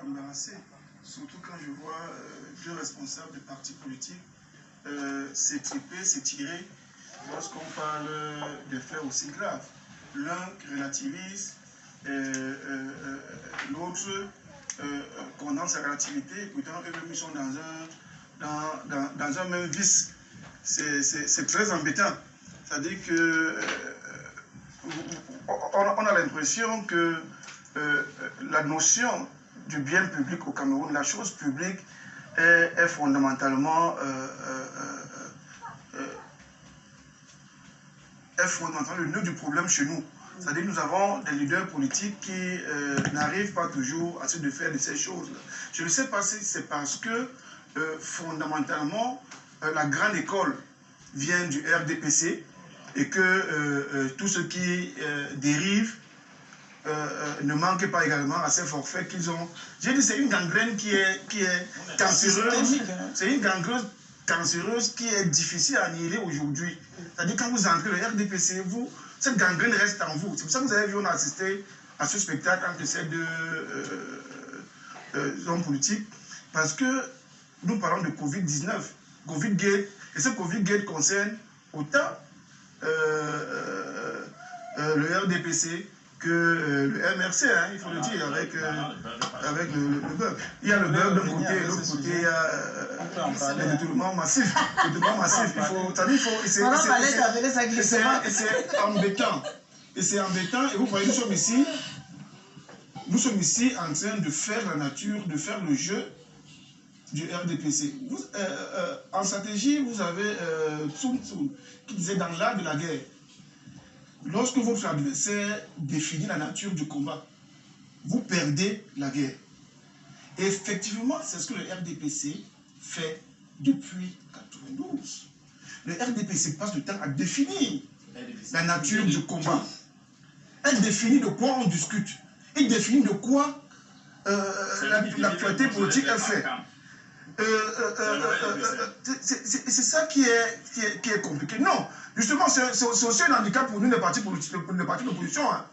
embarrassé, surtout quand je vois deux responsables de partis politiques s'étirer lorsqu'on parle de faits aussi graves. L'un relativise, l'autre condamne sa relativité, et pourtant eux-mêmes sont dans un même vice. C'est très embêtant. C'est-à-dire que on a l'impression que la notion du bien public au Cameroun, la chose publique, est fondamentalement le nœud du problème chez nous. C'est-à-dire que nous avons des leaders politiques qui n'arrivent pas toujours à se défaire de ces choses. Je ne sais pas si c'est parce que fondamentalement la grande école vient du RDPC et que tout ce qui dérive ne manque pas également à ces forfaits qu'ils ont. J'ai dit c'est une gangrène qui est cancéreuse. C'est une gangrène cancéreuse qui est difficile à annihiler aujourd'hui. C'est-à-dire quand vous entrez le RDPC, cette gangrène reste en vous. C'est pour ça que vous avez vu, on a assisté à ce spectacle entre ces deux hommes politiques. Parce que nous parlons de Covid-19, Covid-Gate, et ce Covid-Gate concerne autant le RDPC que le MRC, hein, il faut le dire, avec le beurre. Il y a le beurre d'un côté, et de l'autre côté, il y a le détournement massif. Le détournement massif, c'est embêtant. Et c'est embêtant, et vous voyez, nous sommes ici en train de faire la nature, de faire le jeu du RDPC. En stratégie, vous avez Sun Tzu qui disait dans l'art de la guerre, lorsque votre adversaire définit la nature du combat, vous perdez la guerre. Et effectivement, c'est ce que le RDPC fait depuis 1992. Le RDPC passe le temps à définir la nature du combat. Il définit de quoi on discute. Il définit de quoi l'actualité politique est faite. C'est ça qui est compliqué. Non, justement, c'est aussi un handicap pour nous, les partis d'opposition. Hein.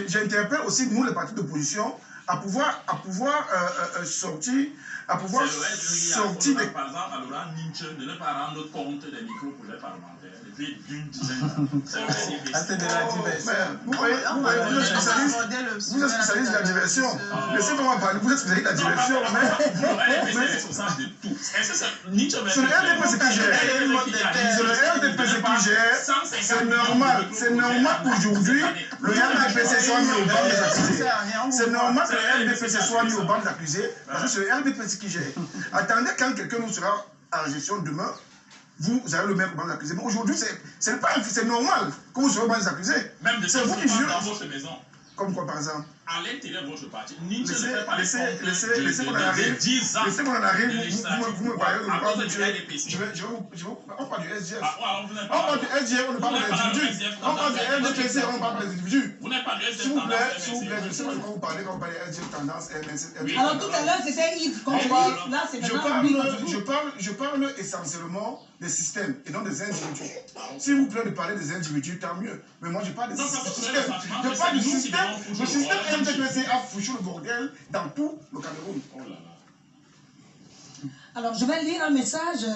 J'interpelle aussi nous, les partis d'opposition, à pouvoir sortir. Par exemple, à Laurent Nietzsche de ne pas rendre compte des micro-projets parlementaires depuis d'une dizaine d'années. C'est de la diversion. Vous êtes spécialiste de la diversion. Laissez-moi parler, vous êtes spécialiste de la diversion. Mais c'est responsable de tout. C'est le RDPC qui gère. C'est le RDPC qui gère. C'est normal. C'est normal qu'aujourd'hui, le RDPC soit mis au banc des accusés. C'est normal que le RDPC soit mis au banc des accusés parce que c'est le RDPC qui gère. Attendez quand quelqu'un nous sera à la gestion demain, vous avez le même banc d'accusés. Mais aujourd'hui, c'est normal que vous soyez au banc des accusés. Même de c'est vous qui jurez. Dans votre maison. Comme quoi, par exemple? À l'intérieur de votre parti, Nietzsche ne fait pas laissez qu'on en arrive. Laissez qu'on en arrive. Vous me parlez. On parle du SGF. On parle du SGF, on ne parle pas des individus. On parle du RDPC, on parle des individus. Vous n'avez pas de SGF. S'il vous plaît, je sais pas de quoi vous parlez quand vous parlez SGF tendance, MNC. Alors tout à l'heure, c'était Yves contre Yves. Là, c'est je parle essentiellement des systèmes et non des individus. S'il vous plaît de parler des individus, tant mieux. Mais moi, je parle des systèmes. Je parle du système. Le système RDPC a foutu le bordel dans tout le Cameroun. Alors, je vais lire un message.